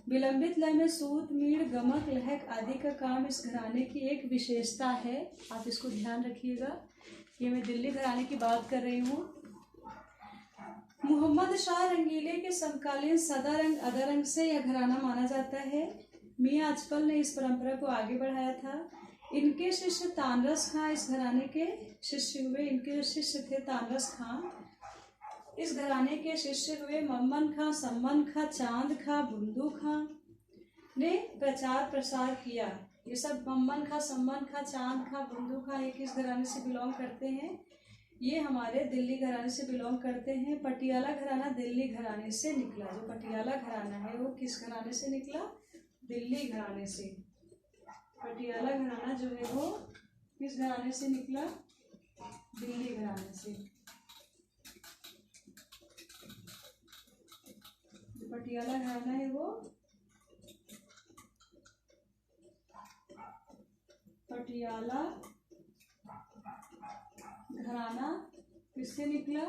विलंबित लय में सूत, मीड़, गमक, लहक आदि का काम इस घराने की एक विशेषता है। आप इसको ध्यान रखिएगा। ये मैं दिल्ली घराने की बात कर रही हूँ। मोहम्मद शाह रंगीले के समकालीन सदारंग अदारंग से यह घराना माना जाता है। मियां अजमल ने इस परंपरा को आगे बढ़ाया था। इनके शिष्य तानरस खां इस घराने के शिष्य हुए। इनके जो शिष्य थे तानरस खां इस घराने के शिष्य हुए। मम्मन खां, सम्मन खां, चांद खां, बुंदू खां ने प्रचार प्रसार किया। ये सब मम्मन खां, सम्मन खां, चांद खां, बुंदू खां ये किस घराने से बिलोंग करते हैं? ये हमारे दिल्ली घराने से बिलोंग करते हैं। पटियाला घराना दिल्ली घराने से निकला। जो पटियाला घराना है वो किस घराने से निकला? दिल्ली घराने से। पटियाला घराना जो है वो किस घराने से निकला? दिल्ली घराने से। जो पटियाला घराना है वो पटियाला घराना किससे निकला?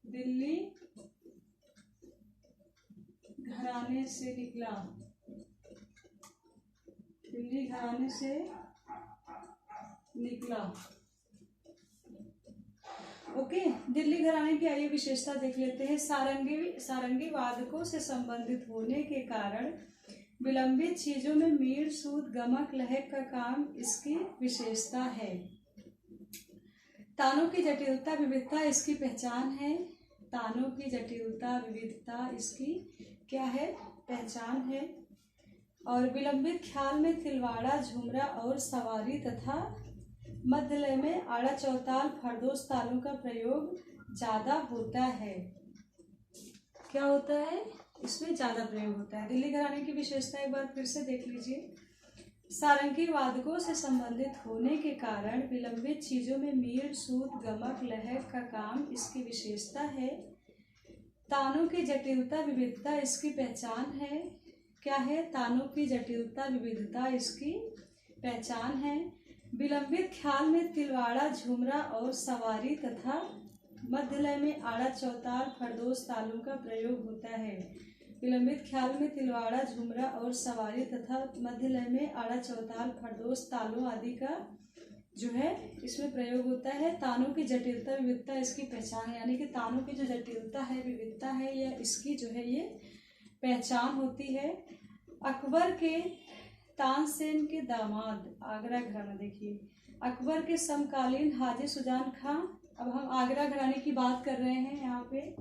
दिल्ली घराने से निकला। दिल्ली घराने से निकला। ओके, दिल्ली घराने की आइए विशेषता देख लेते हैं। सारंगी वादकों से संबंधित होने के कारण विलंबित चीजों में मीड़, सूत, गमक, लहक का काम इसकी विशेषता है। तानों की जटिलता विविधता इसकी पहचान है। तानों की जटिलता विविधता इसकी क्या है? पहचान है। और विलंबित ख्याल में तिलवाड़ा, झुमरा और सवारी तथा मध्य लय में आड़ा, चौताल, फरदोस तालों का प्रयोग ज्यादा होता है। क्या होता है? इसमें ज्यादा प्रयोग होता है। दिल्ली घराने की विशेषता एक बार फिर से देख लीजिए। सारंगी वादकों से संबंधित होने के कारण विलंबित चीजों में मील, सूत, गमक, लहक का काम इसकी विशेषता है। तानों की जटिलता विविधता इसकी पहचान है। क्या है? तानों की जटिलता विविधता इसकी पहचान है। विलंबित ख्याल में तिलवाड़ा, झुमरा और सवारी तथा मध्य लय में आड़ा, चौताल, खरदोश तालों का प्रयोग होता है। विलंबित ख्याल में तिलवाड़ा, झुमरा और सवारी तथा मध्य लय में आड़ा, चौताल, खरदोश तालों आदि का जो है इसमें प्रयोग होता है। तानों की जटिलता विविधता इसकी पहचान है, यानी कि तानों की जो जटिलता है, विविधता है, यह इसकी जो है ये पहचान होती है। अकबर के तानसेन के दामाद, आगरा घराना देखिए, अकबर के समकालीन हाजी सुजान खां। अब हम आगरा घराने की बात कर रहे हैं। यहाँ पे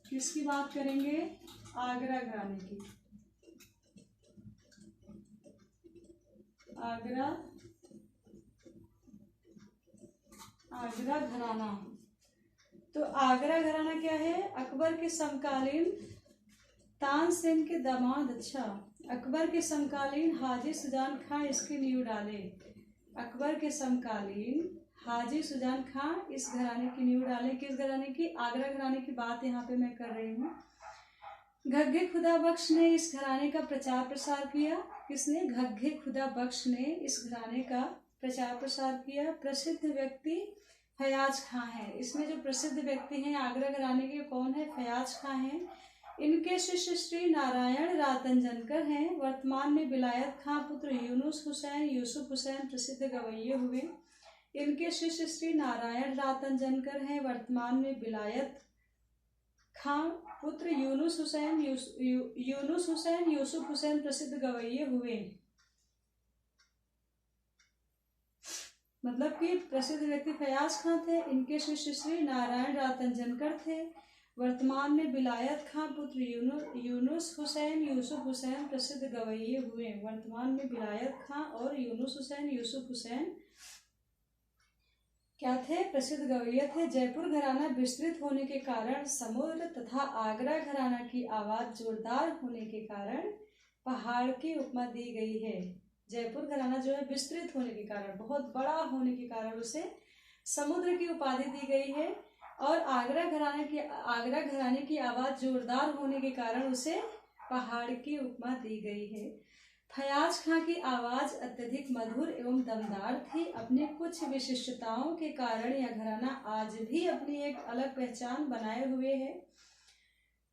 किसकी बात करेंगे? आगरा घराने की। आगरा घराना। तो आगरा घराना क्या है? अकबर के समकालीन तानसेन के दामाद। अच्छा, अकबर के समकालीन हाजी सुजान खां इसकी नींव डाले। अकबर के समकालीन हाजी सुजान खां इस घराने की नींव डाले। किस घराने की? आगरा घराने की बात यहाँ पे मैं कर रही हूँ। घग्गे खुदा बख्श ने इस घराने का प्रचार प्रसार किया। किसने? घग्गे खुदा बख्श ने इस घराने का प्रचार प्रसार किया। प्रसिद्ध व्यक्ति फयाज खां है। इसमें जो प्रसिद्ध व्यक्ति हैं आगरा घराने के, कौन है? फयाज खां हैं। इनके शिष्य श्री नारायण रातंजनकर हैं। वर्तमान में विलायत खां पुत्र यूनुस हुसैन, यूसुफ हुसैन प्रसिद्ध गवैये हुए। इनके शिष्य श्री नारायण रातंजनकर हैं। वर्तमान में विलायत खां पुत्र यूनुस हुसैन, यूसुफ हुसैन प्रसिद्ध गवैये हुए। मतलब कि प्रसिद्ध व्यक्ति फयाज खां थे, इनके शिष्य श्री नारायण रातंजनकर थे। वर्तमान में विलायत खां पुत्र यूनुस हुसैन, यूसुफ हुसैन प्रसिद्ध गवैये हुए। वर्तमान में विलायत खां और यूनुस हुसैन, यूसुफ हुसैन क्या थे? प्रसिद्ध गवैये थे। जयपुर घराना विस्तृत होने के कारण समुद्र तथा आगरा घराना की आवाज जोरदार होने के कारण पहाड़ की उपमा दी गई है। जयपुर घराना जो है विस्तृत होने के कारण, बहुत बड़ा होने के कारण उसे समुद्र की उपाधि दी गई है। और आगरा घराने की आवाज जोरदार होने के कारण उसे पहाड़ की उपमा दी गई है। फयाज खां की आवाज अत्यधिक मधुर एवं दमदार थी। अपने कुछ विशिष्टताओं के कारण यह घराना आज भी अपनी एक अलग पहचान बनाए हुए है।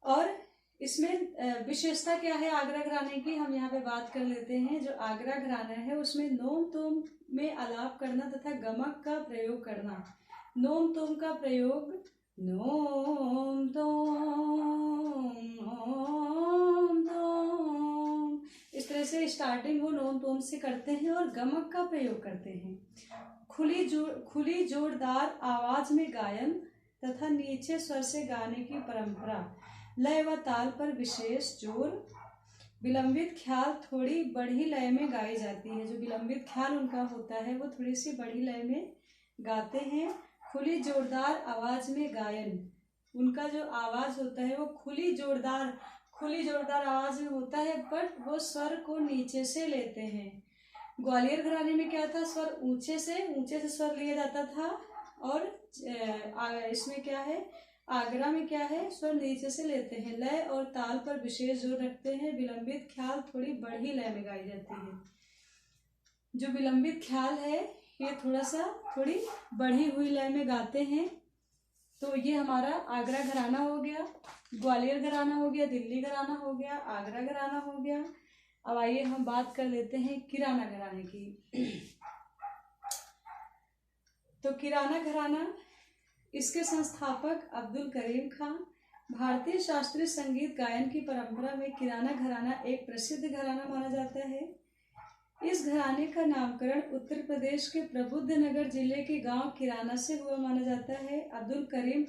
और इसमें विशेषता क्या है आगरा घराने की, हम यहाँ पे बात कर लेते हैं। जो आगरा घराना है उसमें नोम तोम में आलाप करना तथा गमक का प्रयोग करना। नोम तोम का प्रयोग, नोम तोम नोम तोम, इस तरह से स्टार्टिंग वो नोम तोम से करते हैं और गमक का प्रयोग करते हैं। खुली जोरदार आवाज में गायन तथा नीचे स्वर से गाने की परंपरा। लय व ताल पर विशेष जोर। विलंबित ख्याल थोड़ी बढ़ी लय में गाई जाती है। जो विलंबित ख्याल उनका होता है वो थोड़ी सी बढ़ी लय में गाते हैं। खुली जोरदार आवाज में गायन, उनका जो आवाज होता है वो खुली जोरदार आवाज में होता है, बट वो स्वर को नीचे से लेते हैं। ग्वालियर घराने में क्या था? स्वर ऊंचे से स्वर लिया जाता था। और इसमें क्या है? आगरा में क्या है? स्वर नीचे से लेते हैं। लय और ताल पर विशेष जोर रखते हैं। विलंबित ख्याल थोड़ी बढ़ी लय में गाई जाती है। जो विलंबित ख्याल है ये थोड़ी बढ़ी हुई लय में गाते हैं। तो ये हमारा आगरा घराना हो गया, ग्वालियर घराना हो गया, दिल्ली घराना हो गया, आगरा घराना हो गया। अब आइए हम बात कर लेते हैं किराना घराने की। तो किराना घराना, इसके संस्थापक अब्दुल करीम खां। भारतीय शास्त्रीय संगीत गायन की परंपरा में किराना घराना एक प्रसिद्ध घराना माना जाता है। इस घराने का नामकरण उत्तर प्रदेश के प्रबुद्ध नगर जिले के गांव किराना से हुआ माना जाता है। अब्दुल करीम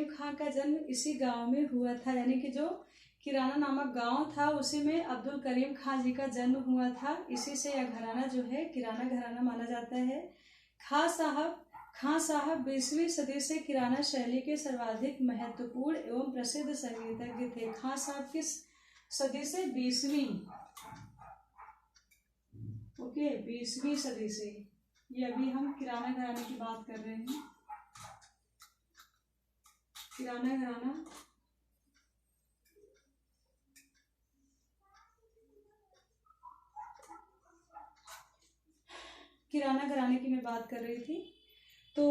खां का जन्म इसी गांव में हुआ था, यानी कि जो किराना नामक गांव था उसी में अब्दुल करीम खां जी का जन्म हुआ था। इसी से यह घराना जो है किराना घराना माना जाता है। खां साहब खां साहब 20वीं सदी से किराना शैली के सर्वाधिक महत्वपूर्ण एवं प्रसिद्ध संगीतज्ञ थे। खां साहब किस सदी से? 20वीं। ओके, 20वीं सदी से। ये अभी हम किराना घराने की बात कर रहे हैं। किराना घराना किराना घराने की मैं बात कर रही थी। तो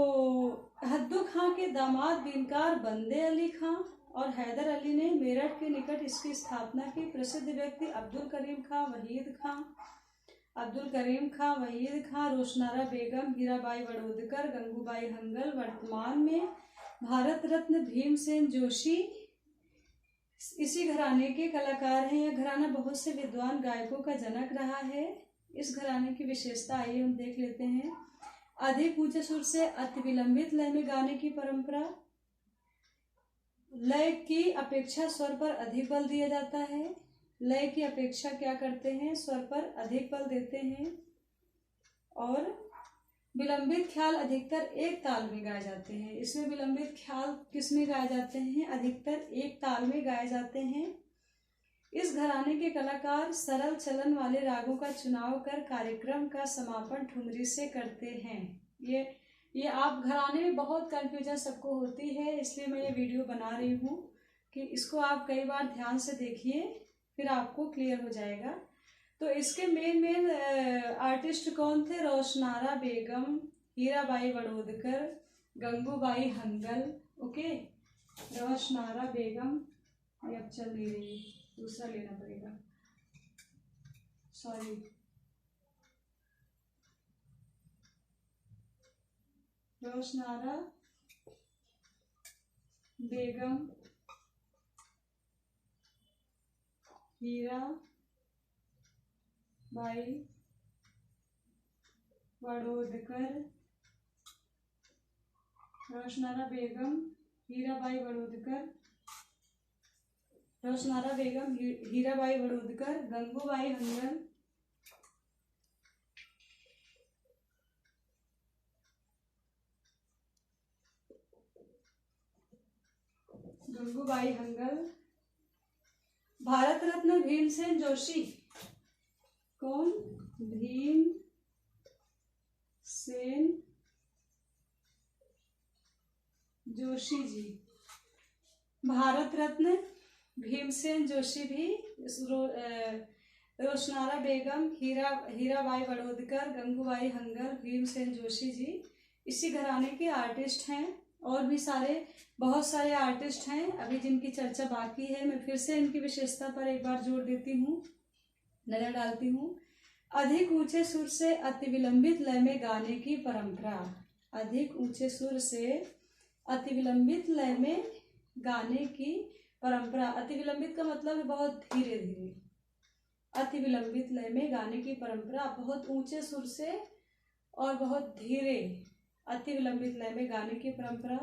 हद्दू खां के दामाद बिनकार बंदे अली खां और हैदर अली ने मेरठ के निकट इसकी स्थापना की। प्रसिद्ध व्यक्ति अब्दुल करीम खां, वहीद खां, रोशनारा बेगम, हीराबाई बड़ौदकर, गंगूबाई हंगल। वर्तमान में भारत रत्न भीमसेन जोशी इसी घराने के कलाकार हैं। यह घराना बहुत से विद्वान गायकों का जनक रहा है। इस घराने की विशेषता आइए हम देख लेते हैं। अधिक ऊंचे सुर से अति विलंबित लय में गाने की परंपरा। लय की अपेक्षा स्वर पर अधिक बल दिया जाता है। लय की अपेक्षा क्या करते हैं? स्वर पर अधिक बल देते हैं। और विलंबित ख्याल अधिकतर एक ताल में गाए जाते हैं। इसमें विलंबित ख्याल किस में गाए जाते हैं? अधिकतर एक ताल में गाए जाते हैं। इस घराने के कलाकार सरल चलन वाले रागों का चुनाव कर कार्यक्रम का समापन ठुमरी से करते हैं। ये आप घराने में बहुत कंफ्यूजन सबको होती है, इसलिए मैं ये वीडियो बना रही हूँ कि इसको आप कई बार ध्यान से देखिए, फिर आपको क्लियर हो जाएगा। तो इसके मेन आर्टिस्ट कौन थे? रोशनारा बेगम, हीराबाई बड़ौदकर, गंगूबाई हंगल। ओके, रोशनारा बेगम ये अब चल नहीं रही, दूसरा लेना पड़ेगा, सॉरी। रोशनारा बेगम, हीरा बाई बड़ौदकर, रोशनारा बेगम, हीराबाई बड़ौदकर, हीराबाई बड़ौदकर, गंगूबाई हंगल, भारत रत्न भीमसेन जोशी। कौन? भीमसेन जोशी जी। भारत रत्न भीमसेन जोशी भी रोशनारा बेगम, हीराबाई बड़ौदकर, गंगूबाई हंगल, भीमसेन जोशी जी इसी घराने के आर्टिस्ट हैं। और भी बहुत सारे आर्टिस्ट हैं अभी जिनकी चर्चा बाकी है। मैं फिर से इनकी विशेषता पर एक बार जोर देती हूँ, नजर डालती हूँ। अधिक ऊंचे सुर से अति विलंबित लय में गाने की परंपरा। अधिक ऊंचे सुर से अति विलंबित लय में गाने की परंपरा। अति विलंबित का मतलब है बहुत धीरे धीरे। अति विलंबित लय में गाने की परंपरा, बहुत ऊंचे सुर से और बहुत धीरे अति विलंबित लय में गाने की परंपरा।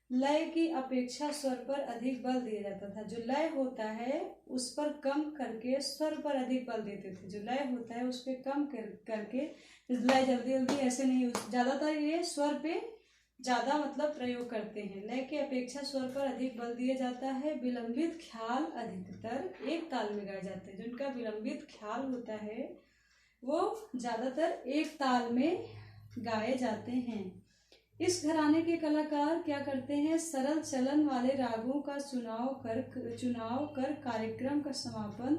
लय की अपेक्षा स्वर पर अधिक बल दिया जाता था। जो लय होता है उस पर कम करके स्वर पर अधिक बल देते थे। जो लय होता है उस पर कम करके, लय जल्दी जल्दी ऐसे नहीं, ज्यादातर ये स्वर पे ज्यादा मतलब प्रयोग करते हैं। लय की अपेक्षा स्वर पर अधिक बल दिया जाता है। विलंबित ख्याल अधिकतर एक ताल में गाए जाते हैं। जिनका विलंबित ख्याल होता है वो ज्यादातर एक ताल में गाए जाते हैं। इस घराने के कलाकार क्या करते हैं? सरल चलन वाले रागों का चुनाव कर कार्यक्रम का समापन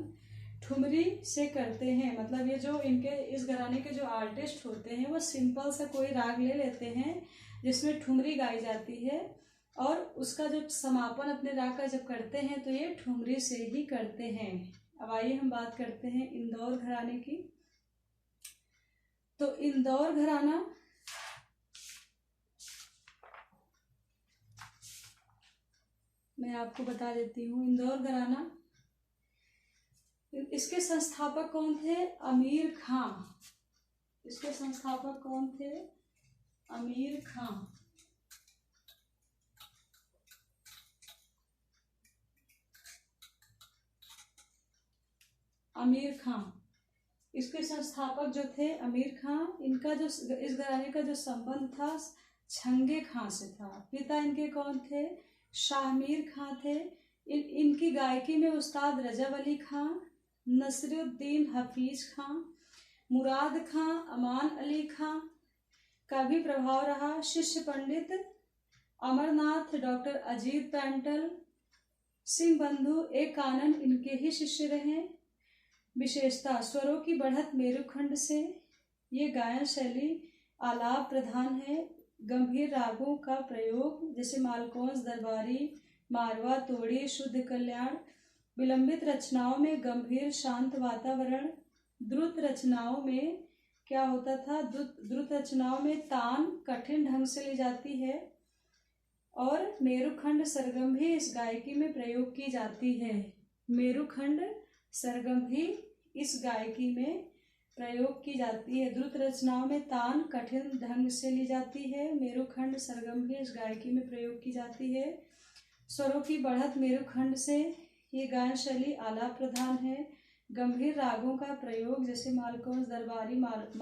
ठुमरी से करते हैं। मतलब ये जो इनके इस घराने के जो आर्टिस्ट होते हैं वो सिंपल सा कोई राग ले लेते हैं जिसमें ठुमरी गाई जाती है, और उसका जो समापन अपने राग का जब करते हैं तो ये ठुमरी से ही करते हैं। अब आइए हम बात करते हैं इंदौर घराने की। तो इंदौर घराना मैं आपको बता देती हूँ। इंदौर घराना, इसके संस्थापक कौन थे? अमीर खां। इसके संस्थापक कौन थे? अमीर खां। अमीर खां इसके संस्थापक जो थे अमीर खां। इनका जो इस घराने का जो संबंध था छंगे खां से था। पिता इनके कौन थे? शाहमीर खां थे। इनकी गायकी में उस्ताद रजब अली खां, नसरुद्दीन हफीज खां, मुराद खां, अमान अली खां का भी प्रभाव रहा। शिष्य पंडित अमरनाथ, डॉक्टर अजीत पैंटल, सिंह बंधु एक कानन इनके ही शिष्य रहे। विशेषता: स्वरों की बढ़त मेरुखंड से। ये गायन शैली आलाप प्रधान है। गंभीर रागों का प्रयोग जैसे मालकौंस, दरबारी, मारवा, तोड़ी, शुद्ध कल्याण। विलंबित रचनाओं में गंभीर शांत वातावरण। द्रुत रचनाओं में क्या होता था? द्रुत रचनाओं में तान कठिन ढंग से ली जाती है और मेरुखंड सरगम भी इस गायकी में प्रयोग की जाती है। मेरुखंड सरगम भी इस गायकी में प्रयोग की जाती है। द्रुत रचनाओं में तान कठिन ढंग से ली जाती है। मेरुखंड सरगम भी इस गायकी में प्रयोग की जाती है। स्वरों की बढ़त मेरुखंड से। ये गायन शैली आलाप प्रधान है। गंभीर रागों का प्रयोग जैसे मालकौंस, दरबारी, मारवा,